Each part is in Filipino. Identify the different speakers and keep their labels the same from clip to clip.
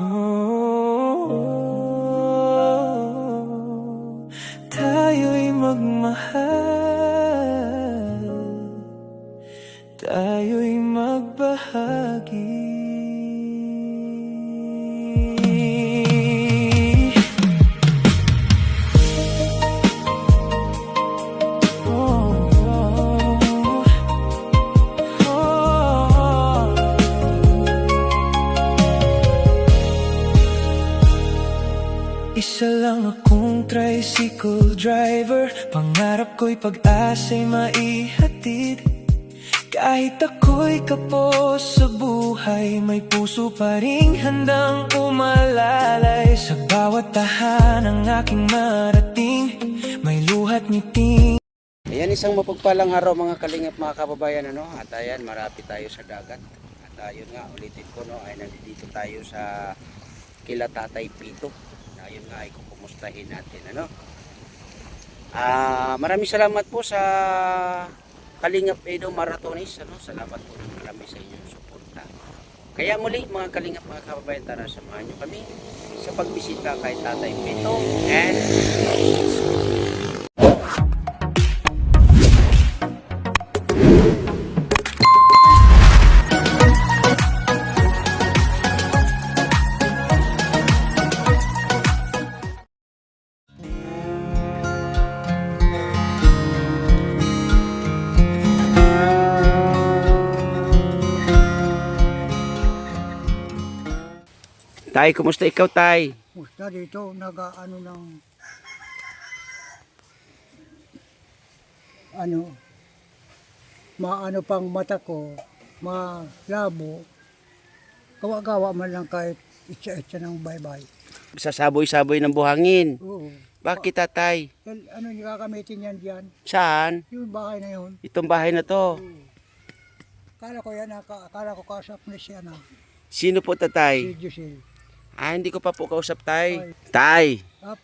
Speaker 1: Oh, tayo'y magmahal, tayo'y magbahagi. Isa lang akong tricycle driver, pangarap ko'y pag-asa'y maihatid. Kahit ako'y kapos sa buhay, may puso pa ring handang umalalay. Sa bawat tahanang aking marating, may luhat ngiting.
Speaker 2: Ayan, isang mapagpalang araw mga kalingap, mga kababayan, ano? At ayan, marapit tayo sa dagat. At ayun nga, ulitin ko, no, ay nandito tayo sa kila Tatay Pito. Ayun nga, ay kukumustahin natin, ano? Maraming salamat po sa Kalingap Edo Maratonis, ano? Salamat po ng marami sa inyong suporta. Kaya muli mga kalingap, mga kababayan, tara samahan nyo kami sa pagbisita kay Tatay Pito and Tay, kumusta ikaw, Tay?
Speaker 3: Musta dito, nag-ano ng maano pang mata ko, malabo, gawa-gawa man lang kahit itsa-itsa ng bye-bye.
Speaker 2: Sasaboy-saboy ng buhangin.
Speaker 3: Oo.
Speaker 2: Bakit, Tatay?
Speaker 3: Ano yung gagamitin yan diyan?
Speaker 2: Saan?
Speaker 3: Yung bahay na yun.
Speaker 2: Itong bahay na to.
Speaker 3: Kala ko yan, kala ko kasap na siya na.
Speaker 2: Sino po, Tatay?
Speaker 3: Si Giselle.
Speaker 2: Hindi ko pa po kausap, Tay. Tay,
Speaker 3: Up.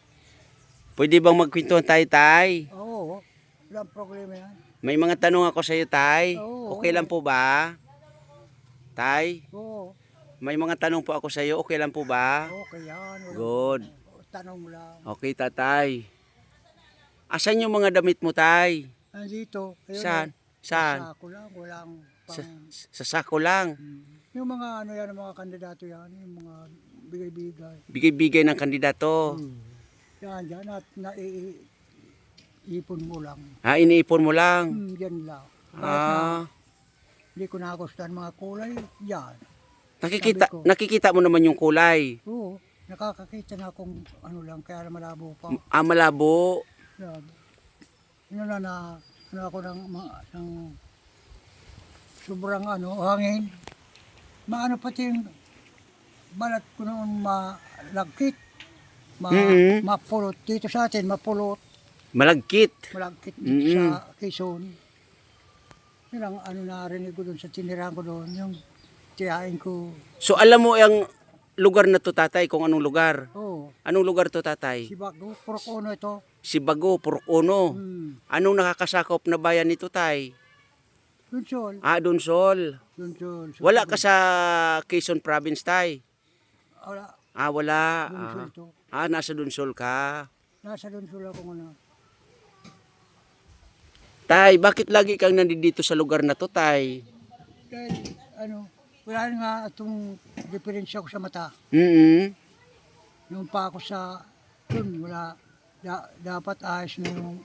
Speaker 2: pwede bang magkwentuhan tayo, Tay?
Speaker 3: Oo, walang problema yan.
Speaker 2: May mga tanong ako sa iyo, Tay.
Speaker 3: Oo.
Speaker 2: Okay lang po ba? Tay,
Speaker 3: Oo,
Speaker 2: may mga tanong po ako sa iyo. Okay lang po ba?
Speaker 3: okay yan.
Speaker 2: Good.
Speaker 3: Tanong mo lang.
Speaker 2: Okay, Tatay. Asan yung mga damit mo, Tay?
Speaker 3: Andito. Ayun,
Speaker 2: Saan? Saan?
Speaker 3: Sa ako lang, walang
Speaker 2: Sa,
Speaker 3: pang...
Speaker 2: sa sako lang.
Speaker 3: Yung mga ano yan, mga kandidato yan, yung mga bigay-bigay.
Speaker 2: Bigay-bigay ng kandidato.
Speaker 3: Yan, yan, at naiipon mo lang.
Speaker 2: Iniipon mo lang.
Speaker 3: Yan lang.
Speaker 2: Ah,
Speaker 3: Hindi ko nagustuhan mga kulay, yan.
Speaker 2: nakikita,
Speaker 3: Sabi ko.
Speaker 2: nakikita mo naman yung kulay.
Speaker 3: Oo, nakakakita na akong ano lang, kaya malabo pa.
Speaker 2: Malabo.
Speaker 3: Yan. Yun na ano ako ng sobrang hangin. Maano pati yung balat ko noon malagkit. Mapulot. Dito sa atin, mapulot.
Speaker 2: Malagkit.
Speaker 3: Malagkit dito sa Quezon. Yun ang narinig ko doon sa tinirahan ko doon, yung tiyain ko.
Speaker 2: So alam mo ang lugar na to, Tatay, kung anong lugar?
Speaker 3: Oo,
Speaker 2: Anong lugar to, Tatay?
Speaker 3: si Bago, Procono ito.
Speaker 2: Sibago, Purok-Uno. Anong nakakasakop na bayan nito, Tay?
Speaker 3: Dunsol.
Speaker 2: Dunsol.
Speaker 3: Dunsol.
Speaker 2: Wala ka sa Quezon Province, Tay?
Speaker 3: Wala.
Speaker 2: Wala.
Speaker 3: Dunsol ito.
Speaker 2: Nasa Dunsol ka.
Speaker 3: Nasa Dunsol ako
Speaker 2: Tay, bakit lagi kang nandito sa lugar na to, Tay?
Speaker 3: Dahil wala nga itong diferensya ko sa mata. Yung pa ako sa dun, wala. Dapat ayos na yung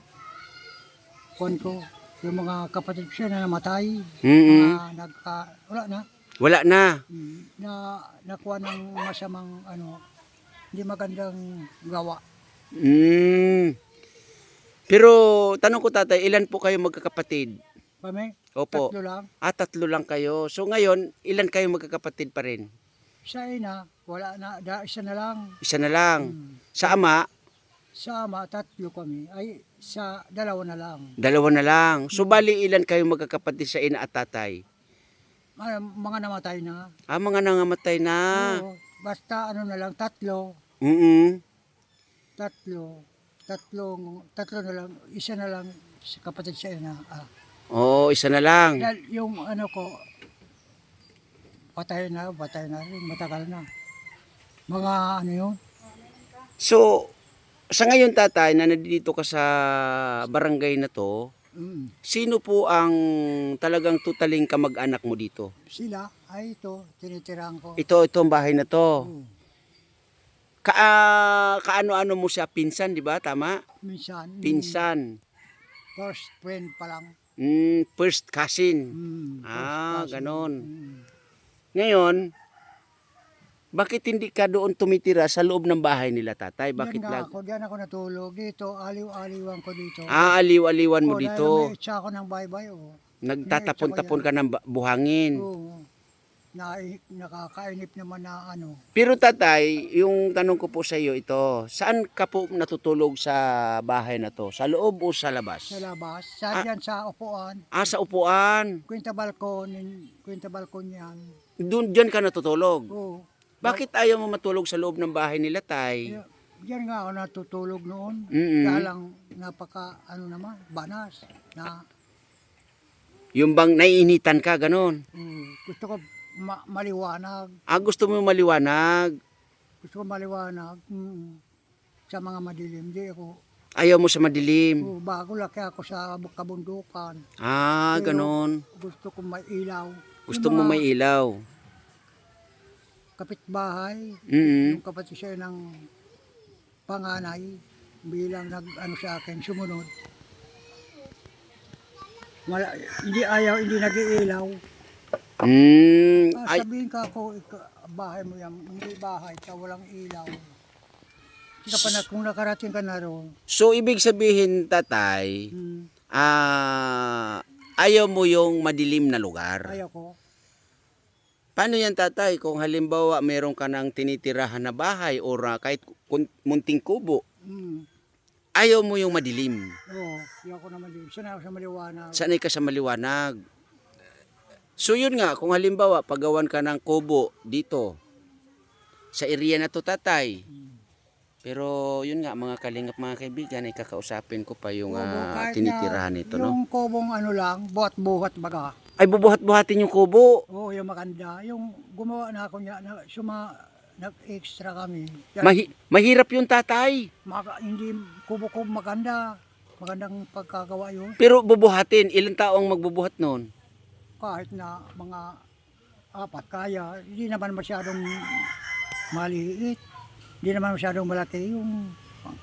Speaker 3: kuwan ko. Yung mga kapatid ko siya na namatay. Mga wala na.
Speaker 2: Wala na.
Speaker 3: Nakuha ng masamang hindi magandang gawa.
Speaker 2: Pero tanong ko, Tatay, ilan po kayo magkakapatid?
Speaker 3: Kami?
Speaker 2: Opo.
Speaker 3: 3 lang.
Speaker 2: 3 lang kayo. So ngayon, ilan kayo magkakapatid pa rin?
Speaker 3: Sa ina, wala na. Isa na lang.
Speaker 2: Isa na lang. Sa ama,
Speaker 3: Sa ama, 3 kami. Ay, sa 2 na lang.
Speaker 2: 2 na lang. So bali ilan kayo magkakapatid sa ina at tatay?
Speaker 3: Mga namatay na.
Speaker 2: Mga nangamatay na.
Speaker 3: Oo, basta na lang, 3. Tatlo na lang. Isa na lang kapatid sa ina.
Speaker 2: Isa na lang.
Speaker 3: Dahil yung ko, patay na rin, matagal na. Mga ano yun.
Speaker 2: So, sa ngayon tatay, na nandito ka sa barangay na to,
Speaker 3: Mm.
Speaker 2: sino po ang talagang tutaling kamag-anak mo dito?
Speaker 3: Sila, ay ito, tinitiraan ko.
Speaker 2: Itong bahay na to.
Speaker 3: Oo.
Speaker 2: Kaano-ano mo siya? Pinsan, di ba? Tama?
Speaker 3: Minsan,
Speaker 2: Pinsan.
Speaker 3: first friend pa lang.
Speaker 2: First cousin.
Speaker 3: First cousin.
Speaker 2: Ganon. Ngayon, bakit hindi ka doon tumitira sa loob ng bahay nila, tatay? Bakit
Speaker 3: Diyan diyan ako natulog. Dito, aliw-aliwan ko dito.
Speaker 2: aliw-aliwan mo
Speaker 3: Dahil
Speaker 2: dito?
Speaker 3: may itsa ako ng baybay, oh.
Speaker 2: Nagtatapon-tapon ka ng buhangin.
Speaker 3: Oo. Nakakainip naman na ano.
Speaker 2: Pero tatay, yung tanong ko po sa iyo ito, saan ka po natutulog sa bahay na to? Sa loob o sa labas?
Speaker 3: Sa labas, sa diyan sa upuan.
Speaker 2: Sa upuan.
Speaker 3: Kwenta balkon yan.
Speaker 2: Diyan ka natutulog.
Speaker 3: Oo.
Speaker 2: Bakit ayaw mo matulog sa loob ng bahay nila, tay?
Speaker 3: Diyan nga ako natutulog noon.
Speaker 2: Mm-mm.
Speaker 3: Kaya lang banas na
Speaker 2: Yung bang naiinitan ka, ganon?
Speaker 3: gusto ko maliwanag.
Speaker 2: Gusto mo maliwanag?
Speaker 3: Gusto ko maliwanag. Sa mga madilim. Di ako.
Speaker 2: Ayaw mo sa madilim?
Speaker 3: Bago laki ako sa kabundukan. Pero
Speaker 2: Ganon.
Speaker 3: gusto ko may ilaw.
Speaker 2: Gusto
Speaker 3: Yung
Speaker 2: mo
Speaker 3: mga
Speaker 2: may ilaw?
Speaker 3: kapitbahay,
Speaker 2: Mm-mm.
Speaker 3: yung kapatid siya ng panganay, bilang nag-ano sa akin, sumunod. Hindi nag-iilaw.
Speaker 2: Ay,
Speaker 3: Sabihin ka ako, bahay mo yan, hindi bahay, ka walang ilaw. Hindi ka pa kung nakarating ka na roon.
Speaker 2: so ibig sabihin, tatay, ayaw mo yung madilim na lugar?
Speaker 3: Ayaw ko.
Speaker 2: Paano yan, tatay, kung halimbawa meron ka ng tinitirahan na bahay o kahit munting kubo, ayaw mo yung madilim?
Speaker 3: Oo, ayaw ko naman din. Sanay ako sa maliwanag.
Speaker 2: Sanay ka sa maliwanag. So yun nga, kung halimbawa paggawan ka ng kubo dito, sa area na to, tatay, pero yun nga, mga kalingap, mga kaibigan, ay kakausapin ko pa yung
Speaker 3: Kahit
Speaker 2: tinitirahan nito, no?
Speaker 3: yung kubong ano lang, buhat-buhat baga.
Speaker 2: Ay, bubuhat-buhatin yung kubo.
Speaker 3: Oo, yung maganda. Yung gumawa na ako niya, nag-extra kami.
Speaker 2: Mahirap yung tatay.
Speaker 3: Hindi kubo-kubo maganda. Magandang pagkagawa yun.
Speaker 2: Pero bubuhatin, ilang tao ang magbubuhat noon?
Speaker 3: Kahit na mga 4 kaya, hindi naman masyadong maliit. Hindi naman masyadong malaki yung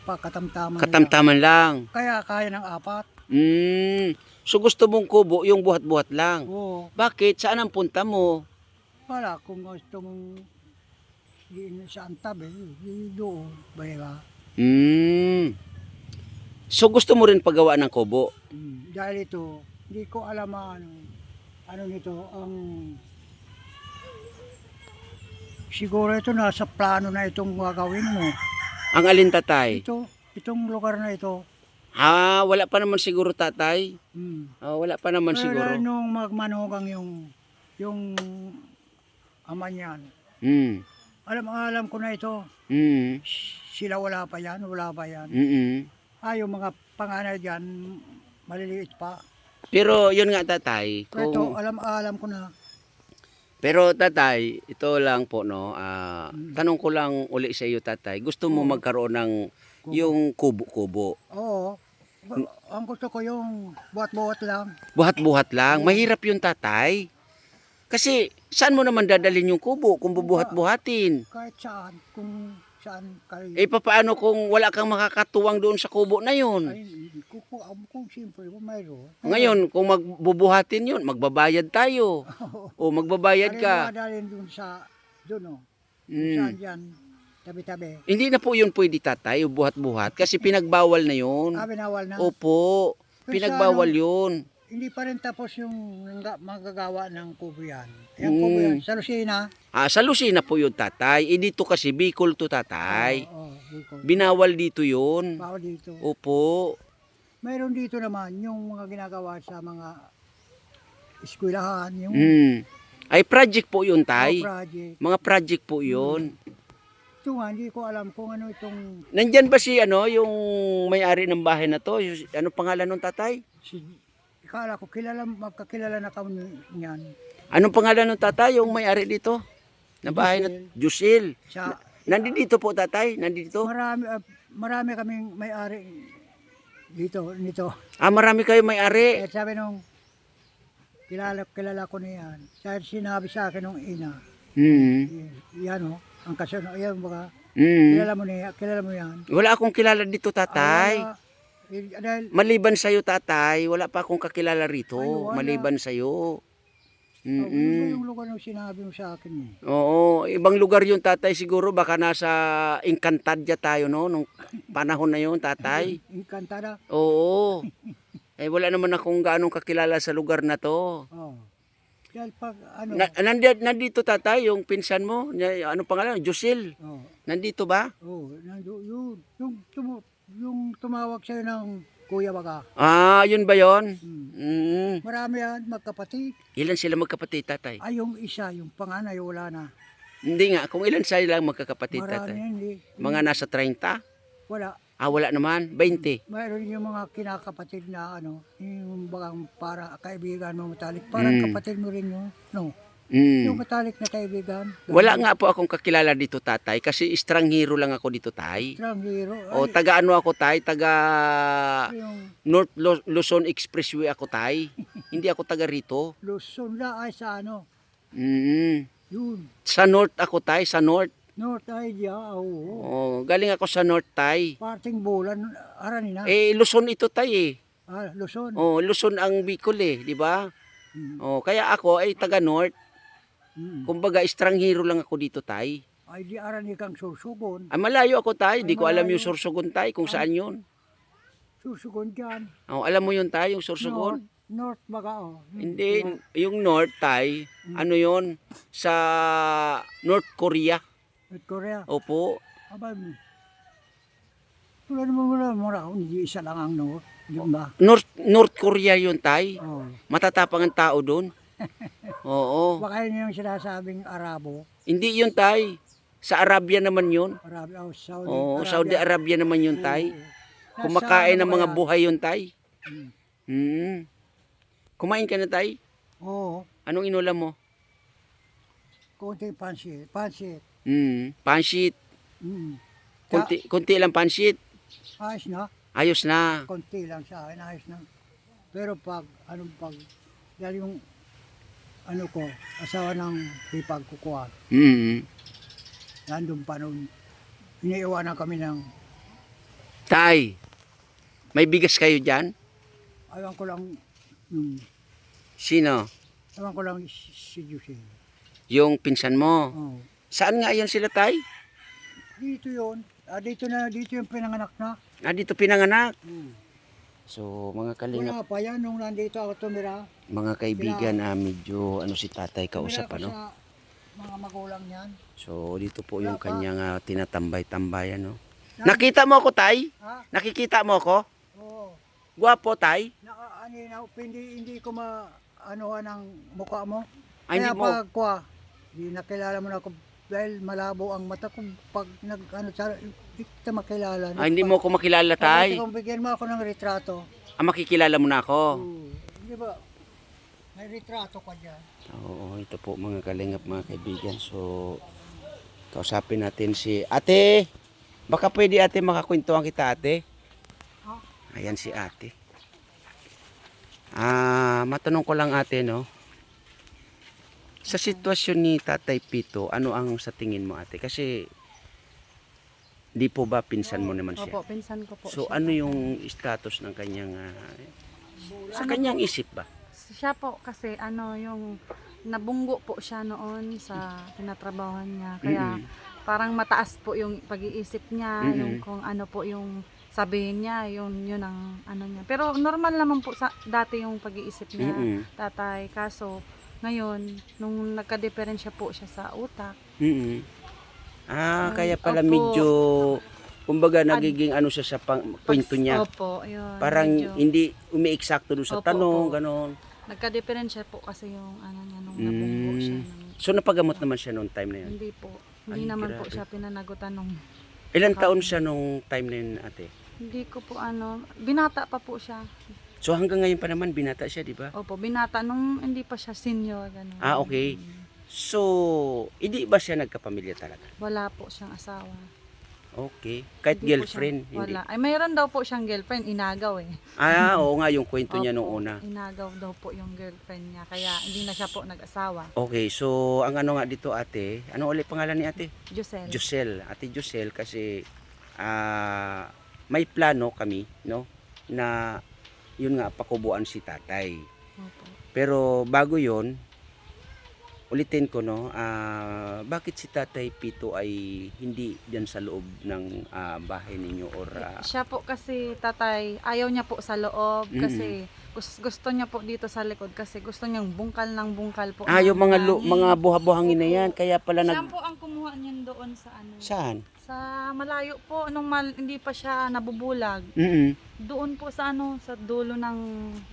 Speaker 3: pagkatamtaman.
Speaker 2: Katamtaman lang.
Speaker 3: Kaya kaya ng 4.
Speaker 2: So gusto mong kubo, yung buhat-buhat lang.
Speaker 3: Oo.
Speaker 2: Bakit? Saan ang punta mo?
Speaker 3: Wala, kung gusto mong diin sa antab doon. Ba?
Speaker 2: So gusto mo rin paggawa ng kubo?
Speaker 3: Dahil ito, hindi ko alam ano nito, siguro ito nasa plano na itong gagawin mo.
Speaker 2: Ang alin, tatay?
Speaker 3: Itong lugar na ito.
Speaker 2: Wala pa naman siguro, tatay. Wala pa naman
Speaker 3: Pero
Speaker 2: siguro.
Speaker 3: nung magmanugang yung ama niyan. Alam ko na ito. Sila wala pa yan. Yung mga panganay diyan maliliit pa.
Speaker 2: Pero yun nga, tatay.
Speaker 3: Pero ito, alam ko na.
Speaker 2: Pero tatay, ito lang po, no. Tanong ko lang uli sa iyo, tatay. Gusto mo magkaroon ng yung kubo-kubo?
Speaker 3: Oo. Ang gusto ko yung buhat-buhat lang.
Speaker 2: Buhat-buhat lang. Mahirap yun, tatay. Kasi saan mo naman dadalhin yung kubo kung bubuhat-buhatin?
Speaker 3: Kahit saan, kung saan kayo.
Speaker 2: Papaano kung wala kang makakatuwang doon sa kubo na yun?
Speaker 3: Ay, kung siyempre, mayroon.
Speaker 2: Ngayon, kung magbubuhatin yun, magbabayad tayo. O magbabayad ka.
Speaker 3: Dalhin doon doon saan dyan, tabi-tabi.
Speaker 2: Hindi na po yun pwede, tatay, yung buhat-buhat. Kasi pinagbawal na yun.
Speaker 3: Binawal na.
Speaker 2: Opo, pinagbawal yun.
Speaker 3: Hindi pa rin tapos yung magagawa ng kubo yan. Yung kubo yan, sa Lucena.
Speaker 2: Sa Lucena po yun, tatay. Dito kasi Bicol to, tatay.
Speaker 3: Bicol.
Speaker 2: Binawal dito yun.
Speaker 3: Bawal dito.
Speaker 2: Opo.
Speaker 3: Mayroon dito naman yung mga ginagawa sa mga eskwelahan. Yung
Speaker 2: Ay, project po yun, tay.
Speaker 3: project.
Speaker 2: Mga project po yun.
Speaker 3: Ito nga, hindi ko alam kung ano itong...
Speaker 2: Nandyan ba yung may-ari ng bahay na to? Ano pangalan ng tatay?
Speaker 3: Ikala ko, magkakilala na kami niyan.
Speaker 2: Anong pangalan ng tatay, yung may-ari dito? Na bahay na? Jusil. Nandito po tatay, nandito.
Speaker 3: Marami kaming may-ari nito.
Speaker 2: Marami kayo may-ari.
Speaker 3: Eh, sabi nung kilala ko na yan. Sinabi sa akin nung ina, yan o, ang kasunod, yan baka, kilala mo yan.
Speaker 2: Wala akong kilala dito tatay.
Speaker 3: Dahil,
Speaker 2: Maliban sa'yo tatay, wala pa akong kakilala rito.
Speaker 3: Ay, wala.
Speaker 2: Maliban sa'yo.
Speaker 3: yung lugar nung sinabi mo sa akin eh.
Speaker 2: Oo, ibang lugar yung tatay siguro. Baka nasa Encantadia tayo no, nung panahon na yun tatay.
Speaker 3: Encantada.
Speaker 2: Oo. Wala naman akong gaanong kakilala sa lugar na to.
Speaker 3: Oh. Dahil pag ano,
Speaker 2: Nandito tatay, yung pinsan mo, ano pangalan? Josil.
Speaker 3: oh,
Speaker 2: Nandito ba?
Speaker 3: yung tumawag sa'yo ng kuya baka.
Speaker 2: Yun ba yun?
Speaker 3: Marami yan, magkapatid.
Speaker 2: Ilan sila magkapatid tatay?
Speaker 3: Ay, yung isa, yung panganay, wala na.
Speaker 2: Hindi nga, kung ilan sila magkakapatid
Speaker 3: Marami
Speaker 2: tatay?
Speaker 3: hindi.
Speaker 2: Mga nasa 30?
Speaker 3: Wala.
Speaker 2: Wala naman, 20.
Speaker 3: Mayroon yung mga kinakapatid na ano, yung bagang para kaibigan mo matalik. Parang kapatid mo rin yun. No. Yung matalik na kaibigan.
Speaker 2: Wala nga po akong kakilala dito tatay kasi estranghero lang ako dito tay.
Speaker 3: Estranghero.
Speaker 2: O taga ano ako tay, taga
Speaker 3: Yung
Speaker 2: North Luzon Expressway ako tay. Hindi ako taga rito.
Speaker 3: Luzon na ay sa ano. Yun.
Speaker 2: Sa North ako tay, sa North.
Speaker 3: North Idea, oo.
Speaker 2: Galing ako sa North tay.
Speaker 3: Parting bulan, aranin na.
Speaker 2: Luzon ito tay eh.
Speaker 3: Luzon.
Speaker 2: Luzon ang Bicol eh, di ba? Kaya ako ay taga North. Kumbaga estranghero lang ako dito tay.
Speaker 3: Ay di arani kang Sursugon.
Speaker 2: Malayo ako tay, di ko alam yung
Speaker 3: malayo.
Speaker 2: Sorsogon tay kung saan yun.
Speaker 3: Sursugon dyan.
Speaker 2: Alam mo yun tay, yung Sorsogon?
Speaker 3: North baga
Speaker 2: Hindi, yung North tay, ano yun? Sa North Korea.
Speaker 3: North Korea.
Speaker 2: Opo.
Speaker 3: Aba, wala naman hindi isa lang ang North. Di ba?
Speaker 2: North Korea yun tay.
Speaker 3: Oh.
Speaker 2: Matatapang ang tao doon. Oo.
Speaker 3: Baka yun yung sinasabing Arabo.
Speaker 2: Hindi yun tay. Sa Arabia naman yun.
Speaker 3: Saudi.
Speaker 2: Saudi Arabia naman yun tay. Kumakain ng mga buhay yun tay. Kumain ka na tay?
Speaker 3: Oo.
Speaker 2: Anong inulam mo?
Speaker 3: Konting pansit. Pansit.
Speaker 2: Pansit. Kunti lang pansit.
Speaker 3: Ayos na.
Speaker 2: Ayos na.
Speaker 3: Konti lang sa akin. Ayos na. Pero dahil yung asawa ng ipagkukuha. Nandun pa nun. Iniiwanan kami ng,
Speaker 2: Tay, may bigas kayo dyan?
Speaker 3: awan ko lang,
Speaker 2: Sino?
Speaker 3: awan ko lang si Jose.
Speaker 2: Yung pinsan mo?
Speaker 3: Oh.
Speaker 2: Saan nga yan sila tay?
Speaker 3: Dito yun. Dito yung pinanganak na.
Speaker 2: Dito pinanganak. So, mga kalingap,
Speaker 3: Wala pa yan nung nandito ako tumira.
Speaker 2: mga kaibigan, medyo si tatay kausap,
Speaker 3: Tumira
Speaker 2: ano?
Speaker 3: pa sa mga magulang niyan.
Speaker 2: So, dito po yung kanyang tinatambay-tambayan, no?
Speaker 3: Na-
Speaker 2: Nakita mo ako, tay?
Speaker 3: Ha?
Speaker 2: Nakikita mo ako?
Speaker 3: Oo.
Speaker 2: Gwapo, tay?
Speaker 3: Hindi ko maanuhan ang mukha mo.
Speaker 2: Ay,
Speaker 3: Kaya
Speaker 2: hindi mo.
Speaker 3: di nakilala mo na ako dahil malabo ang mata ko pag hindi kita makilala.
Speaker 2: Hindi mo ako makilala, tay?
Speaker 3: Kung bigyan mo ako ng retrato.
Speaker 2: Makikilala mo na ako?
Speaker 3: Di ba? May retrato ka dyan.
Speaker 2: Oo, ito po mga kalingap, mga kaibigan. So, kausapin natin si ate. Baka pwede ate makakwentuhan kita ate. Ayan si ate. Matanong ko lang ate, no? Sa sitwasyon ni Tatay Pito, ano ang sa tingin mo ate? Kasi di po ba pinsan mo naman siya?
Speaker 4: Opo, pinsan ko po
Speaker 2: So
Speaker 4: siya.
Speaker 2: ano yung status ng kanyang sa kanyang isip ba?
Speaker 4: Siya po kasi yung nabunggo po siya noon sa tinatrabahoan niya. Kaya parang mataas po yung pag-iisip niya, yung kung ano po yung sabihin niya, yun ang ano niya. Pero normal naman po dati yung pag-iisip niya, tatay. Kaso ngayon, nung nagka-diferensya po siya sa utak.
Speaker 2: Kaya pala
Speaker 4: Opo.
Speaker 2: medyo kumbaga nagiging siya sa kwento niya.
Speaker 4: Opo, yun.
Speaker 2: Parang
Speaker 4: medyo.
Speaker 2: hindi umiiksakto doon sa
Speaker 4: Opo,
Speaker 2: tanong,
Speaker 4: opo.
Speaker 2: ganon.
Speaker 4: Nagka-diferensya po kasi yung niya nung nabunggo siya.
Speaker 2: So napagamot naman siya noong time na yun.
Speaker 4: Hindi po. Hindi
Speaker 2: Ay,
Speaker 4: naman po
Speaker 2: grabe.
Speaker 4: siya pinanagutan nung
Speaker 2: Ilan taon siya nung time na yun ate?
Speaker 4: hindi ko po binata pa po siya.
Speaker 2: So hanggang ngayon pa naman binata siya, di ba?
Speaker 4: Opo, binata nung hindi pa siya senior. Ganun.
Speaker 2: Okay. So, hindi ba siya nagkapamilya talaga?
Speaker 4: Wala po siyang asawa.
Speaker 2: Okay. Kahit
Speaker 4: Hindi po
Speaker 2: girlfriend?
Speaker 4: siya-
Speaker 2: Hindi.
Speaker 4: wala. Ay, mayroon daw po siyang girlfriend, inagaw eh.
Speaker 2: Oo nga, yung kwento niya nung
Speaker 4: Opo,
Speaker 2: una.
Speaker 4: Inagaw daw po yung girlfriend niya, kaya hindi na siya po nag-asawa.
Speaker 2: Okay, so ang ano nga dito ate, ano ulit pangalan ni ate?
Speaker 4: Giselle.
Speaker 2: Josel. Ate Josel kasi may plano kami, no, na yun nga pakubuan si tatay.
Speaker 4: Opo.
Speaker 2: Pero bago yon, ulitin ko no, bakit si Tatay Pito ay hindi diyan sa loob ng bahay ninyo or
Speaker 4: Siya po kasi tatay, ayaw niya po sa loob kasi gusto niya po dito sa likod kasi gusto niyang bungkal ng bungkal po. ng
Speaker 2: yung mga
Speaker 4: hangin.
Speaker 2: mga buha-buhangin na yan, kaya pala
Speaker 4: Siya po ang kumuha niyan doon sa ano.
Speaker 2: saan?
Speaker 4: Sa malayo po nung hindi pa siya nabubulag. Doon po sa ano, sa dulo ng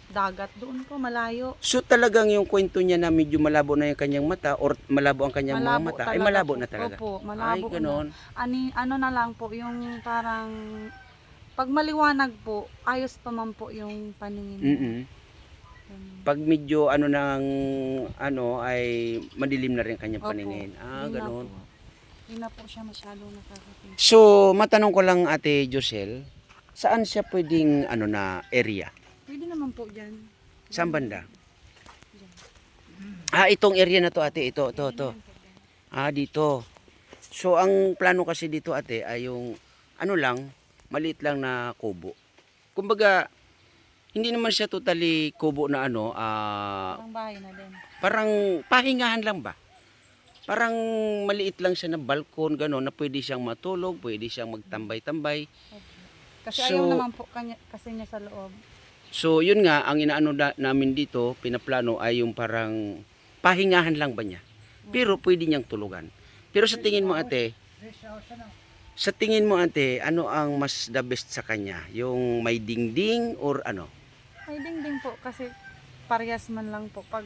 Speaker 4: dagat, doon po malayo.
Speaker 2: So talagang yung kwento niya na medyo malabo na yung kanyang mata or malabo ang kanyang mga mata, ay malabo
Speaker 4: po.
Speaker 2: na talaga.
Speaker 4: Opo, malabo
Speaker 2: Ay, ganon.
Speaker 4: na. Ano na lang po, yung parang pag maliwanag po, ayos pa man po yung paningin niya. Ganun.
Speaker 2: Pag medyo ano nang ano ay madilim na rin kanyang
Speaker 4: Opo,
Speaker 2: paningin.
Speaker 4: hindi na
Speaker 2: Ganon.
Speaker 4: po. Hindi na po siya masyadong nakakakita.
Speaker 2: So, matanong ko lang Ate Josel, saan siya pwedeng ano na area?
Speaker 4: Pwede naman po dyan.
Speaker 2: Saan banda? Itong area na to ate, ito. Dito. So, ang plano kasi dito ate ay yung ano lang, maliit lang na kubo. Kumbaga, hindi naman siya totally kubo na ano,
Speaker 4: Parang bahay na din.
Speaker 2: parang pahingahan lang ba? Parang maliit lang siya na balkon, gano'n, na pwede siyang matulog, pwede siyang magtambay-tambay.
Speaker 4: Kasi
Speaker 2: So,
Speaker 4: ayaw naman po kasi niya sa loob.
Speaker 2: So, yun nga, ang inaano namin dito, pinaplano ay yung parang pahingahan lang ba niya. Pero pwede niyang tulugan. Pero sa tingin mo ate, ano ang mas the best sa kanya? Yung may dingding or ano?
Speaker 4: May dingding po kasi parehas man lang po. Pag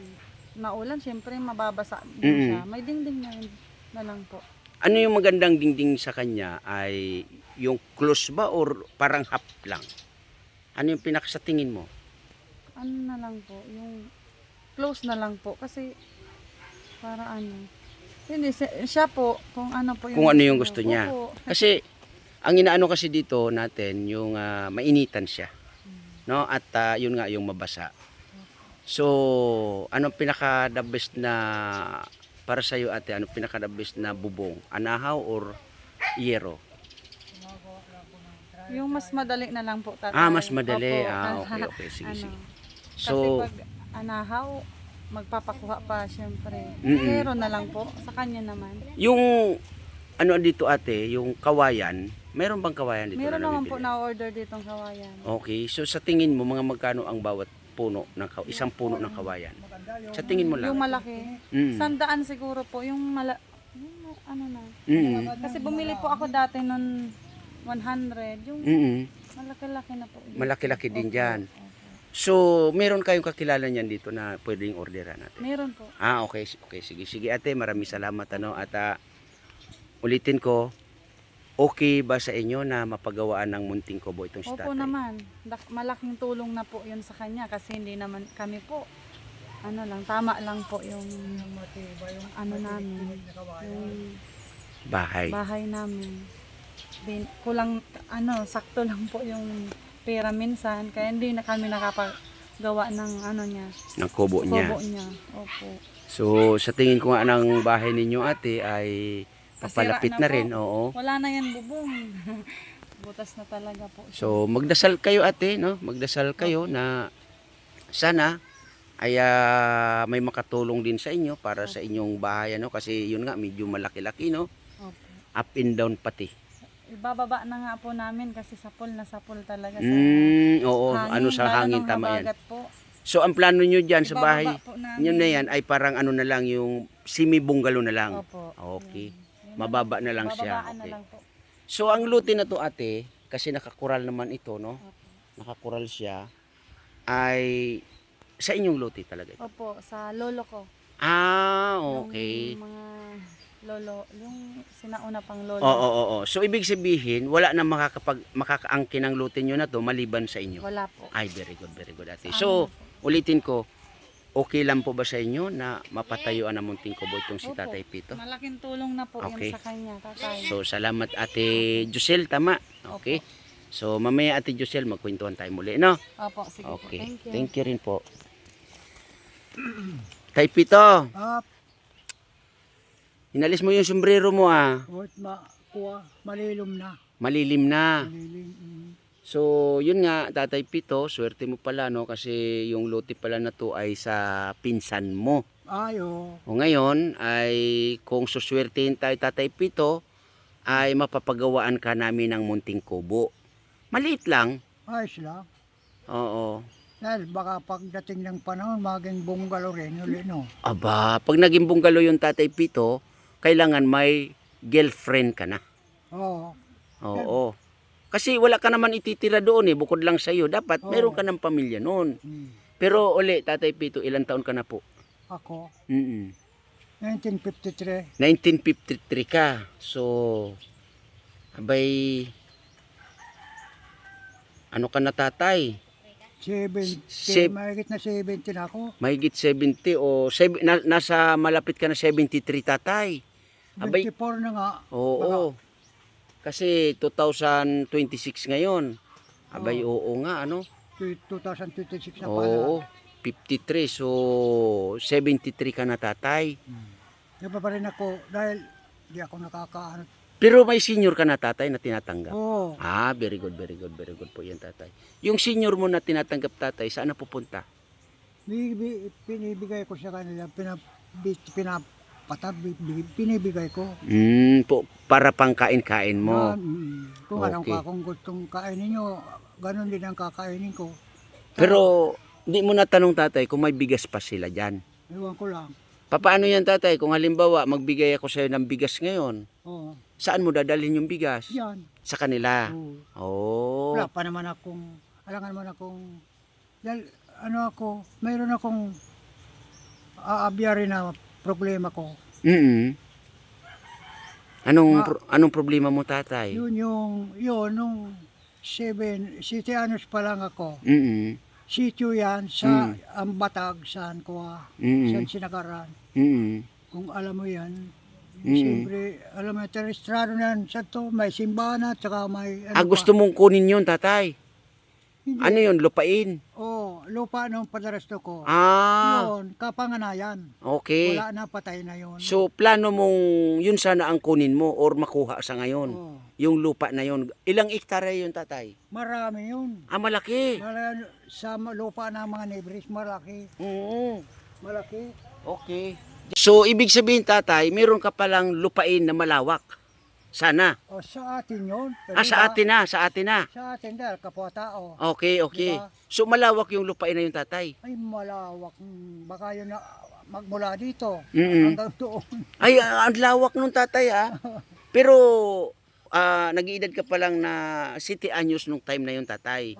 Speaker 4: naulan, syempre mababasa din siya. May dingding na lang po.
Speaker 2: Ano yung magandang dingding sa kanya ay yung close ba or parang half lang? Ano yung sa tingin mo?
Speaker 4: Ano na lang po, yung close na lang po. Kasi para ano. Hindi, siya po, kung ano po yung
Speaker 2: Kung ano yung gusto niya.
Speaker 4: Opo.
Speaker 2: Kasi ang inaano kasi dito natin yung mainitan siya. No? At yun nga yung mabasa. So, anong pinaka the best na para sa iyo ate, anong pinaka the best na bubong? Anahaw or yero?
Speaker 4: Yung mas madali na lang po tatay.
Speaker 2: Mas madali.
Speaker 4: Opo.
Speaker 2: Okay. Sige,
Speaker 4: Ano,
Speaker 2: sige.
Speaker 4: kasi
Speaker 2: So,
Speaker 4: pag anahaw, magpapakuha pa syempre.
Speaker 2: Mm-mm.
Speaker 4: Pero na lang po, sa kanya naman.
Speaker 2: yung ano dito ate, yung kawayan, meron bang kawayan dito
Speaker 4: Meron
Speaker 2: na
Speaker 4: naman po
Speaker 2: nabibili?
Speaker 4: na-order ditong kawayan.
Speaker 2: Okay, so sa tingin mo, mga magkano ang bawat puno ng isang puno ng kawayan? Sa tingin mo lang?
Speaker 4: Yung malaki,
Speaker 2: Mm.
Speaker 4: 100 siguro po. Yung ano na.
Speaker 2: Mm.
Speaker 4: Kasi bumili po ako dati nun 100. Yung
Speaker 2: Mm.
Speaker 4: malaki-laki na po.
Speaker 2: Malaki-laki din
Speaker 4: Opo,
Speaker 2: dyan.
Speaker 4: opo.
Speaker 2: So, meron kayong kakilala niyan dito na pwedeng orderan natin?
Speaker 4: Meron po.
Speaker 2: Okay, sige ate, maraming salamat ano at ulitin ko, okay ba sa inyo na mapagawaan ng munting kubo itong si
Speaker 4: Opo
Speaker 2: tatay?
Speaker 4: naman. Malaking tulong na po yun sa kanya kasi hindi naman kami po ano lang, tama lang po yung ano namin, yung
Speaker 2: Bahay.
Speaker 4: bahay namin. Kulang ano, sakto lang po yung pera minsan kaya hindi na kami nakapagawa ng ano niya,
Speaker 2: Ng kubo niya.
Speaker 4: kubo niya. Opo.
Speaker 2: So, sa tingin ko nga ng bahay ninyo ate ay papalapit
Speaker 4: Nasira
Speaker 2: na
Speaker 4: na
Speaker 2: rin.
Speaker 4: po.
Speaker 2: Oo.
Speaker 4: Wala na yan bubong. Butas na talaga po.
Speaker 2: So, magdasal kayo ate, no? Magdasal kayo na sana ay may makatulong din sa inyo para sa inyong bahay, ano? Kasi yun nga, medyo malaki-laki, no?
Speaker 4: Opo.
Speaker 2: Up and down pati.
Speaker 4: Ibababa na nga po namin kasi sapul na sapul talaga sa
Speaker 2: Oo,
Speaker 4: hangin,
Speaker 2: ano sa
Speaker 4: lalo
Speaker 2: hangin,
Speaker 4: nung
Speaker 2: tama yan.
Speaker 4: habagat po.
Speaker 2: So, ang plano nyo dyan sa
Speaker 4: Ibababa
Speaker 2: bahay,
Speaker 4: po namin.
Speaker 2: yun na yan, ay parang ano na lang, yung semi-bungalow na lang.
Speaker 4: Opo.
Speaker 2: Okay.
Speaker 4: Yun.
Speaker 2: Mababa na lang siya.
Speaker 4: Bababaan na
Speaker 2: Okay.
Speaker 4: lang po.
Speaker 2: So, ang luti na to ate, kasi nakakural naman ito, no?
Speaker 4: Opo.
Speaker 2: Nakakural siya, ay sa inyong luti talaga ito.
Speaker 4: Opo, sa lolo ko.
Speaker 2: Okay.
Speaker 4: Yung mga lolo, yung sinauna pang lolo.
Speaker 2: Oo. So, ibig sabihin, wala na makakaangkin ng luti nyo na to maliban sa inyo.
Speaker 4: Wala po.
Speaker 2: Ay, very good ate.
Speaker 4: Sa
Speaker 2: So,
Speaker 4: amin na po.
Speaker 2: ulitin ko, okay lang po ba sa inyo na mapatayuan ng munting kubo itong si
Speaker 4: Opo.
Speaker 2: Tatay Pito?
Speaker 4: Malaking tulong na po
Speaker 2: Okay.
Speaker 4: yan sa kanya, tatay.
Speaker 2: So, salamat Ate Josel, tama? Okay. So, mamaya Ate Josel, magkwentuhan tayo muli, no?
Speaker 4: Opo, sige po.
Speaker 2: Okay.
Speaker 4: Thank you.
Speaker 2: Thank you rin po. Tay Pito,
Speaker 3: Ah,
Speaker 2: inalis mo yung sombrero mo ah.
Speaker 3: huwag kuha, malilom na.
Speaker 2: Malilim na.
Speaker 3: Malilim.
Speaker 2: So, yun nga, Tatay Pito, swerte mo pala, no? Kasi yung lote pala na to ay sa pinsan mo.
Speaker 3: Ayo.
Speaker 2: O ngayon, ay kung suswertehin tayo, Tatay Pito, ay mapapagawaan ka namin ng munting kubo. Maliit lang.
Speaker 3: Ayos lang.
Speaker 2: Oo.
Speaker 3: Dahil baka pagdating ng panahon, maging bungalow rin uli, no?
Speaker 2: Aba, pag naging bungalow yung Tatay Pito, kailangan may girlfriend ka na.
Speaker 3: Oo.
Speaker 2: Oo. Kasi wala ka naman ititira doon bukod lang sa iyo. Dapat
Speaker 3: Oo.
Speaker 2: meron ka ng pamilya noon.
Speaker 3: Hmm.
Speaker 2: Pero uli, Tatay Pito, ilang taon ka na po?
Speaker 3: Ako,
Speaker 2: Mm-mm.
Speaker 3: 1953.
Speaker 2: 1953 ka. So, abay, ano ka na tatay?
Speaker 3: 70.
Speaker 2: Seb-
Speaker 3: Mahigit na 70 na ako.
Speaker 2: Mahigit 70 o nasa malapit ka na 73 tatay. Abay,
Speaker 3: 24 na nga.
Speaker 2: oo. Kasi 2026 ngayon. Abay, oo nga, ano?
Speaker 3: 2026 na pala.
Speaker 2: Oo, 53. So, 73 ka na tatay.
Speaker 3: Di pa rin ako dahil di ako nakakaano.
Speaker 2: Pero may senior ka na tatay na tinatanggap.
Speaker 3: Oo.
Speaker 2: Ah, very good, very good, very good po yan tatay. Yung senior mo na tinatanggap tatay, saan na pupunta?
Speaker 3: Pinibigay ko sa kanila. Pinibigay ko.
Speaker 2: Para pang kain-kain mo.
Speaker 3: Kung anong
Speaker 2: Okay.
Speaker 3: kung gustong kainin nyo, ganun din ang kakainin ko.
Speaker 2: Pero, di mo natanong tatay kung may bigas pa sila dyan.
Speaker 3: Iwan ko lang.
Speaker 2: Paano yan tatay? Kung halimbawa, magbigay ako sa'yo ng bigas ngayon,
Speaker 3: Oo.
Speaker 2: saan mo dadalhin yung bigas?
Speaker 3: Yan.
Speaker 2: Sa kanila.
Speaker 3: Oo.
Speaker 2: Oh.
Speaker 3: Wala pa naman akong, alangan mo na akong, dahil ano ako, mayroon akong aabyari na problema ko.
Speaker 2: Mm. Anong problema mo tatay?
Speaker 3: Yun, nung 7 anos pa lang ako.
Speaker 2: Mm.
Speaker 3: Sityo yan sa Ambatag, saan ko saan sinagaran.
Speaker 2: Mm.
Speaker 3: Kung alam mo yan, siyempre, alam mo, terestrado na yan, sa to, may simbahan at saka may,
Speaker 2: Gusto mong kunin yun tatay?
Speaker 3: Hindi.
Speaker 2: Ano yun? Lupain?
Speaker 3: Lupa nung padaresto ko.
Speaker 2: Ah,
Speaker 3: Yun, kapanganayan.
Speaker 2: okay.
Speaker 3: Wala na, patay na yun.
Speaker 2: So, plano mong yun sana ang kunin mo or makuha sa ngayon?
Speaker 3: Oo.
Speaker 2: Yung lupa na yun. Ilang ektarya yun tatay?
Speaker 3: Marami yun.
Speaker 2: Malaki.
Speaker 3: Sa lupa ng mga neighbors, malaki.
Speaker 2: Oo.
Speaker 3: Malaki.
Speaker 2: Okay. So, ibig sabihin tatay, meron ka palang lupain na malawak. Sana.
Speaker 3: O sa atin yun.
Speaker 2: Sa atin na, sa atin na.
Speaker 3: Sa atin dahil kapwa-tao.
Speaker 2: Okay.
Speaker 3: Diba?
Speaker 2: So, malawak yung lupain na yun tatay.
Speaker 3: Ay malawak. Baka yun na magmula dito.
Speaker 2: Mm-mm.
Speaker 3: Hanggang doon.
Speaker 2: Ay, ang lawak nung tatay Pero, nag-iedad ka pa lang na 7 anyos nung time na yun tatay.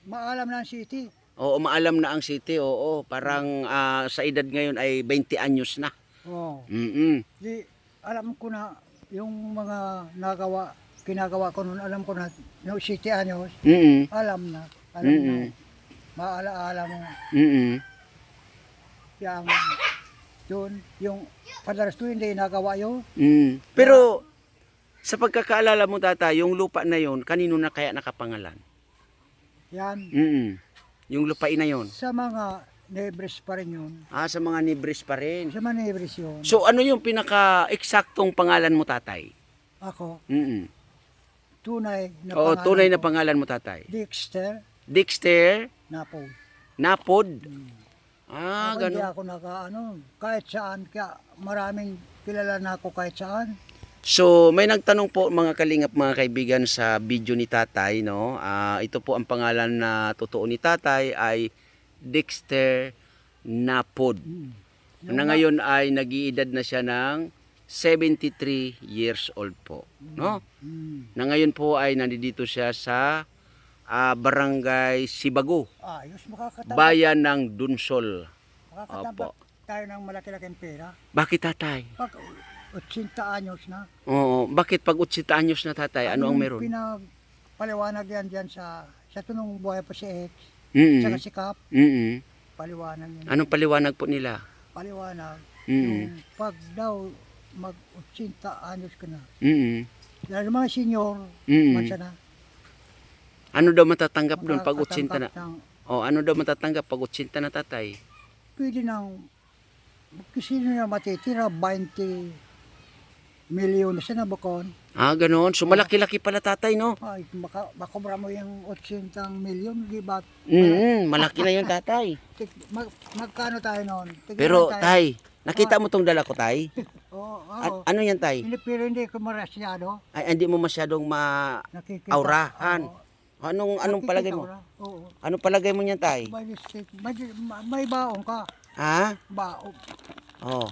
Speaker 3: Maalam na ang city.
Speaker 2: Oo, maalam na ang city, oo. Parang sa edad ngayon ay 20 anyos na.
Speaker 3: Oo.
Speaker 2: Mm-mm.
Speaker 3: Alam ko na yung mga ginagawa ko noon, alam ko na, no, 7 anyos,
Speaker 2: Mm-mm.
Speaker 3: alam na.
Speaker 2: Mm-mm.
Speaker 3: Maalaala mo.
Speaker 2: Mm-mm.
Speaker 3: Yung, yun, yung padaras to, hindi nagawa yun.
Speaker 2: Pero, sa pagkakaalala mo tatay, yung lupa na yon kanino na kaya nakapangalan?
Speaker 3: Yan.
Speaker 2: Yung lupain na yon.
Speaker 3: Sa mga neighbors pa rin yun.
Speaker 2: Sa mga nibris pa rin.
Speaker 3: Sa mga neighbors yun.
Speaker 2: So, ano yung pinaka-eksaktong pangalan mo tatay?
Speaker 3: Ako,
Speaker 2: Mm-mm.
Speaker 3: tunay na
Speaker 2: Oo,
Speaker 3: pangalan
Speaker 2: tunay na
Speaker 3: ko,
Speaker 2: pangalan mo tatay.
Speaker 3: Dexter
Speaker 2: Dexter
Speaker 3: Napo.
Speaker 2: Napod.
Speaker 3: Ako hindi
Speaker 2: Ganun.
Speaker 3: ako kahit saan, kaya maraming kilala na ako kahit saan.
Speaker 2: So, may nagtanong po mga kalingap, mga kaibigan sa video ni tatay, no? Ito po ang pangalan na totoo ni tatay ay Dexter Napod. Na ngayon ay nag-iedad na siya ng 73 years old po, no? Na ngayon po ay nandito siya sa Barangay Sibago,
Speaker 3: Ayos, makakatanggap
Speaker 2: bayan ng Dunsol. Opo.
Speaker 3: tayo ng malaki-laking pera.
Speaker 2: Bakit tatay?
Speaker 3: Pag 80 anyos na.
Speaker 2: Oo, bakit pag 80 anyos na tatay, ano ang meron?
Speaker 3: Pinapaliwanag yan dyan sa tunong buhay pa si X,
Speaker 2: Mm-mm.
Speaker 3: saka si Kap.
Speaker 2: Mm-mm.
Speaker 3: paliwanag yun.
Speaker 2: Anong paliwanag po nila?
Speaker 3: Paliwanag.
Speaker 2: Mm.
Speaker 3: Yung pag daw mag-80 anyos ka na.
Speaker 2: Mm.
Speaker 3: Dahil mga senior,
Speaker 2: Mm.
Speaker 3: mansa na.
Speaker 2: Ano daw matatanggap doon pag 80 na?
Speaker 3: makakatanggap ng,
Speaker 2: Oh, ano daw matatanggap pag 80 na tatay?
Speaker 3: pwede nang, kasi na matitira, 20 milyon na siya na bukon.
Speaker 2: Ah, ganoon. So malaki-laki pala tatay, no?
Speaker 3: Ay, makobra mo yung 80 milyon, di ba?
Speaker 2: Malaki na yung tatay.
Speaker 3: Magkano tayo noon?
Speaker 2: Pero tay, nakita mo tong dala ko tay?
Speaker 3: Oo,
Speaker 2: Ano yan tay?
Speaker 3: Pero hindi ko marasyado.
Speaker 2: Ay, hindi mo masyadong
Speaker 3: Nakikita.
Speaker 2: aurahan.
Speaker 3: Oo.
Speaker 2: Anong
Speaker 3: Nakikita
Speaker 2: palagay
Speaker 3: ko
Speaker 2: mo?
Speaker 3: na. Oo.
Speaker 2: Anong palagay mo niyan tay?
Speaker 3: May baong ka.
Speaker 2: Ha?
Speaker 3: Baong.
Speaker 2: Oh.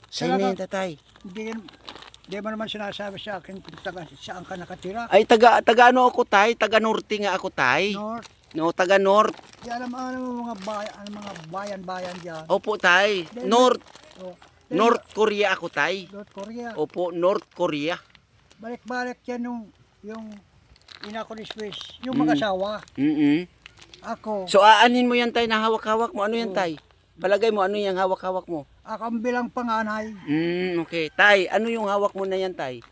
Speaker 2: Sa'yo na yan tatay.
Speaker 3: Hindi mo naman sinasabi sa akin kung saan ka nakatira.
Speaker 2: Ay, taga ano ako tay? Taga Norte nga ako tay.
Speaker 3: North.
Speaker 2: No, taga North.
Speaker 3: Di alam mo mga bayan-bayan dyan.
Speaker 2: Opo tay. North.
Speaker 3: Oh.
Speaker 2: North Korea ako tay.
Speaker 3: North Korea.
Speaker 2: Opo, North Korea.
Speaker 3: Balik-balik yan yung ina ko ni Swiss. Yung mag-asawa. Ako.
Speaker 2: So aanin mo yan tay na hawak-hawak mo. Ano yan tay? Palagay mo ano yung hawak-hawak mo?
Speaker 3: Ako ang bilang panganay.
Speaker 2: Okay. Tay, ano yung hawak mo na yan tay?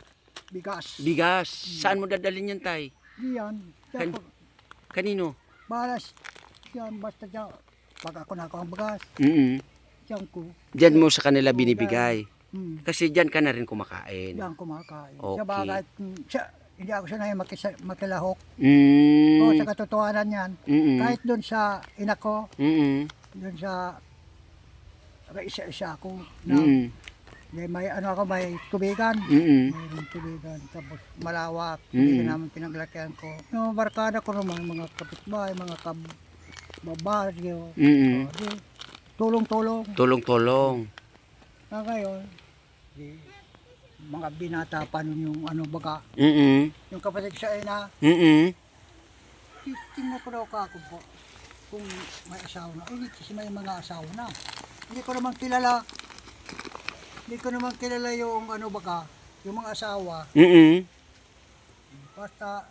Speaker 3: Bigas.
Speaker 2: Bigas. Saan mo dadalhin yan tay?
Speaker 3: Diyan.
Speaker 2: Kanino?
Speaker 3: Balas. Diyan. Basta diyan. Pag ako na ako ang bigas. Diyan ko.
Speaker 2: Diyan mo sa kanila binibigay.
Speaker 3: Hmm.
Speaker 2: Kasi diyan ka na rin kumakain.
Speaker 3: Diyan kumakain.
Speaker 2: Okay.
Speaker 3: Sa bagay, hindi ako sanay makilahok.
Speaker 2: Mm.
Speaker 3: O sa katotohanan yan. Kahit doon sa ina ko, doon sa isa ako na may ano ako, may tubigan. Mayroong tubigan. Tapos malawak. Hindi naman pinaglakihan ko. Yung barkada ko naman, mga kapitbahay, mga kababaryo. Tulong-tulong.
Speaker 2: Tulong-tulong.
Speaker 3: Na ngayon, mga binata pa nun yung ano baga. Yung kapatid sa ina, tingnan ko daw kako po kung may asawa na. Ay, kasi may mga asawa na. Hindi ko naman kilala yung ano baga, yung mga asawa. Basta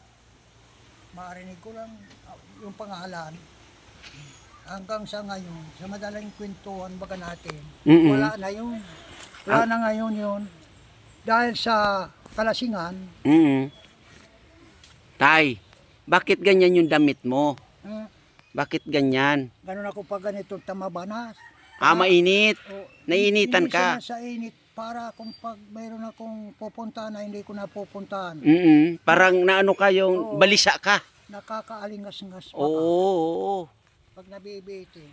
Speaker 3: marinig ko lang yung pangalan. Hanggang sa ngayon, sa madaling kwentuhan baga natin, wala na yun. Wala na ngayon yun. Dahil sa kalasingan,
Speaker 2: Tay, bakit ganyan yung damit mo?
Speaker 3: eh,
Speaker 2: Bakit ganyan?
Speaker 3: ganun ako pag ganito tamabanas.
Speaker 2: Mainit.
Speaker 3: O,
Speaker 2: Naiinitan
Speaker 3: hindi
Speaker 2: ka.
Speaker 3: sa init para kung pag mayroon akong pupuntahan na hindi ko napupuntahan,
Speaker 2: Parang naano ka yung
Speaker 3: Oo.
Speaker 2: balisa ka.
Speaker 3: nakakaalingas-ngas pa
Speaker 2: Oo.
Speaker 3: pag nabibitin.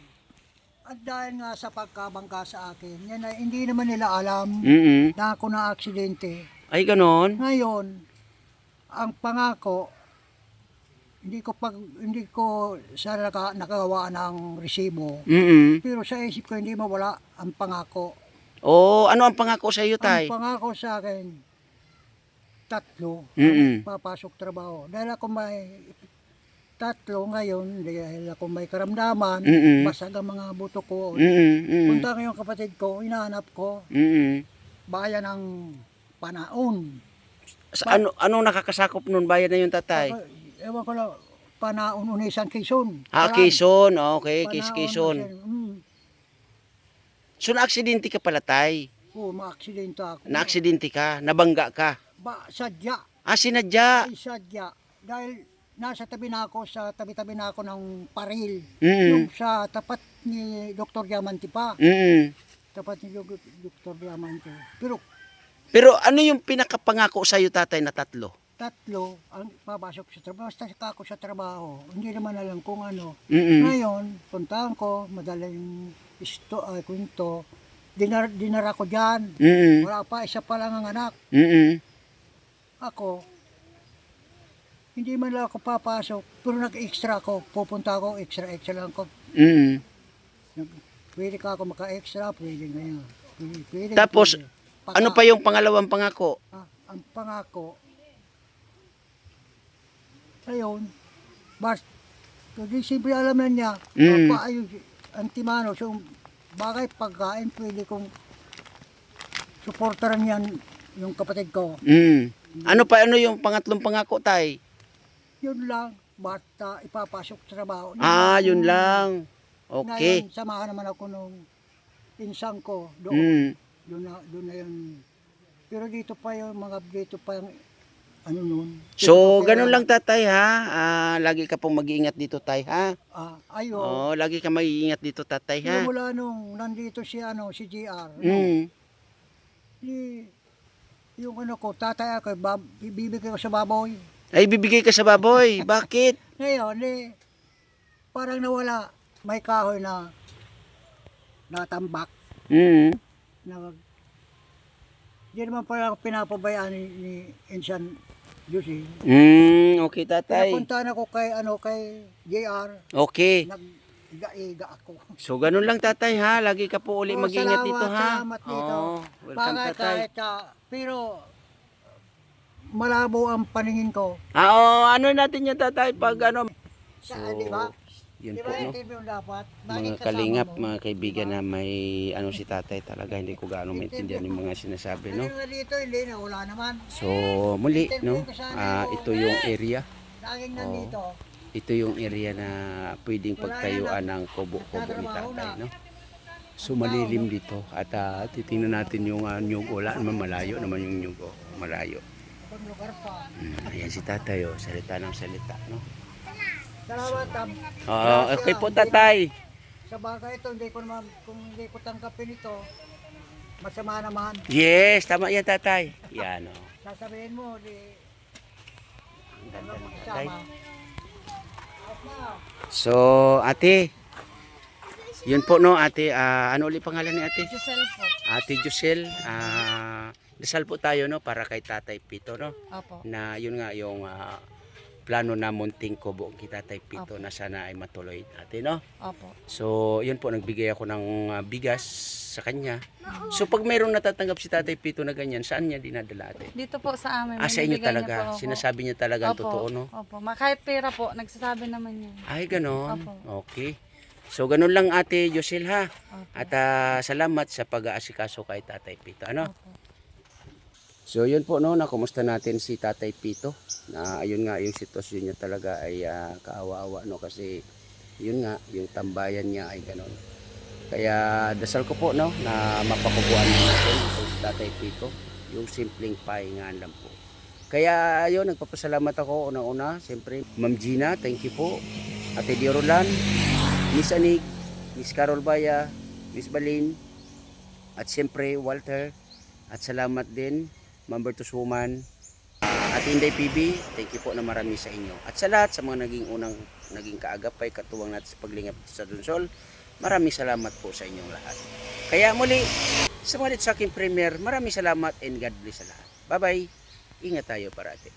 Speaker 3: At dahil nga sa pagkabangga sa akin, yan ay hindi naman nila alam na ako na aksidente.
Speaker 2: Ay, ganon.
Speaker 3: Ngayon, ang pangako, hindi ko sana nakagawa ng resibo. Pero sa isip ko hindi mawala ang pangako.
Speaker 2: Ano ang pangako sa iyo, tay?
Speaker 3: Ang pangako sa akin, 3 papasok trabaho. Dahil ako may 3 ngayon, dahil ako may karamdaman, basag ang mga buto ko. Punta ko yung kapatid ko, hinahanap ko, bayan ng Panaon.
Speaker 2: Anong nakakasakop nun bayan na yung tatay?
Speaker 3: Ewan ko lang, Panaon, Unisan, Quezon.
Speaker 2: Quezon. Okay,
Speaker 3: Panaon,
Speaker 2: Quezon. So, na-aksidente ka pala, tay?
Speaker 3: Oo, ma-aksidente ako.
Speaker 2: Na-aksidente ka? Nabangga ka?
Speaker 3: Sadya.
Speaker 2: Sinadya.
Speaker 3: Ay, sadya. Dahil nasa tabi na ako, sa tabi-tabi na ako ng paril.
Speaker 2: Mm.
Speaker 3: Yung sa tapat ni Dr. Diamante pa. Tapat ni Dr. Diamante.
Speaker 2: Pero ano yung pinakapangako sa iyo, tatay, na 3?
Speaker 3: 3 ang papasok sa trabaho. Basta ako sa trabaho. Hindi naman alam kung ano.
Speaker 2: Mm.
Speaker 3: Ngayon, puntahan ko, madaling kwento. Dinara ko dyan.
Speaker 2: Mm.
Speaker 3: Wala pa, isa pa lang ang anak. Ako, hindi man lang ako papasok, pero nag-extra ako. Pupunta ako, extra lang ako. Pwede ka ako maka-extra, pwede ngayon. Pwede.
Speaker 2: Tapos, ano pa yung pangalawang pangako?
Speaker 3: Ang pangako, ayun, basta, hindi simple alam na niya, paayos, antimano, so, bagay pagkain, pwede kong suportaran yan yung kapatid ko.
Speaker 2: Ano yung pangatlong pangako, tay?
Speaker 3: Yun lang, basta ipapasok sa trabaho.
Speaker 2: Yun lang. Okay.
Speaker 3: Ngayon, samahan naman ako nung pinsang ko doon.
Speaker 2: Mm.
Speaker 3: Doon na yun. Pero dito pa yung ano nun.
Speaker 2: So, ganun lang tatay ha. Lagi ka pong mag-iingat dito tay ha.
Speaker 3: Ayo.
Speaker 2: Oh, lagi ka mag-iingat dito tatay ha.
Speaker 3: Mula nung nandito si JR.
Speaker 2: Mm.
Speaker 3: Yung ano ko, tatay ako, bibigay ko sa baboy.
Speaker 2: Ay, bibigay ka sa baboy. Bakit?
Speaker 3: Ngayon, parang nawala. May kahoy na natambak.
Speaker 2: Mm.
Speaker 3: Di naman pala pinapabayaan ni Insan Lucy.
Speaker 2: Okay tatay.
Speaker 3: Napuntahan ako kay JR.
Speaker 2: Okay.
Speaker 3: Nag-iga ako.
Speaker 2: So, ganun lang tatay ha. Lagi ka po uli mag-iingat dito ha.
Speaker 3: Salamat dito.
Speaker 2: Welcome tatay.
Speaker 3: Pero malabo ang paningin ko.
Speaker 2: Ano natin yan tatay pag ano. So,
Speaker 3: Di ba?
Speaker 2: yun
Speaker 3: Di
Speaker 2: po
Speaker 3: ba
Speaker 2: no.
Speaker 3: yung yung dapat?
Speaker 2: Mga kalingap, mga kaibigan na may ano si tatay talaga. Hindi ko gaano maintindihan yung mga sinasabi no.
Speaker 3: Pero dito, hindi na, wala naman.
Speaker 2: So, muli no. Ito yung area.
Speaker 3: Laging nandito.
Speaker 2: Ito yung area na pwedeng pagtayuan ng kubo-kubo ni tatay no. So malilim dito at titingnan natin yung nyug. Wala naman, malayo naman yung nyug. Malayo.
Speaker 3: Ibang lugar pa.
Speaker 2: Ayan si tatay salita ng salita no.
Speaker 3: Salamat,
Speaker 2: Okay po tatay.
Speaker 3: Sa bagay ito, kung hindi ko tanggapin ito, masama naman.
Speaker 2: Yes, tama yan tatay. Yan o.
Speaker 3: Sasabihin mo,
Speaker 2: Ang ganda ng tatay.
Speaker 3: sama.
Speaker 2: So ate, yun po no ate, ano ulit pangalan ni ate?
Speaker 4: Giselle po.
Speaker 2: Ate Jusel, dasal po tayo no para kay Tatay Pito no.
Speaker 4: Opo.
Speaker 2: Na yun nga yung plano na munting kubo kita Tatay Pito na sana ay matuloy ate no.
Speaker 4: Opo.
Speaker 2: So yun po, nagbigay ako ng bigas sa kanya. So pag mayroong natatanggap si Tatay Pito na ganyan, saan niya dinadala ate?
Speaker 4: Dito po sa amin.
Speaker 2: Sa inyo
Speaker 4: binibigay niya po
Speaker 2: talaga,
Speaker 4: ako.
Speaker 2: sinasabi niya talaga ang
Speaker 4: Opo.
Speaker 2: totoo no.
Speaker 4: Opo. Kahit pera po, nagsasabi naman niya.
Speaker 2: Ay ganon.
Speaker 4: Opo.
Speaker 2: Okay. So ganun lang ate Josel ha.
Speaker 4: Opo.
Speaker 2: At salamat sa pag-aasikaso kay Tatay Pito ano.
Speaker 4: Opo.
Speaker 2: So yun po no, nakumusta natin si Tatay Pito. Na ayun nga yung sitwasyon niya talaga ay kaawa-awa no, kasi yun nga yung tambayan niya ay ganon. Kaya dasal ko po no na mapakubuan natin si Tatay Pito, yung simpleng pahingaan lang po. Kaya ayun, nagpapasalamat ako una-una, siyempre Ma'am Gina, thank you po. Ate Diorulan, Miss Anig, Miss Carol Baya, Miss Balin, at siyempre Walter, at salamat din Ma'am Bertus Woman, at Inday PB, thank you po na marami sa inyo. At sa lahat sa mga naging kaagapay, katuwang natin sa paglingap sa Dunsol, maraming salamat po sa inyong lahat. Kaya muli, sa mga sa aking premier, maraming salamat and God bless sa lahat. Bye bye, ingat tayo parati.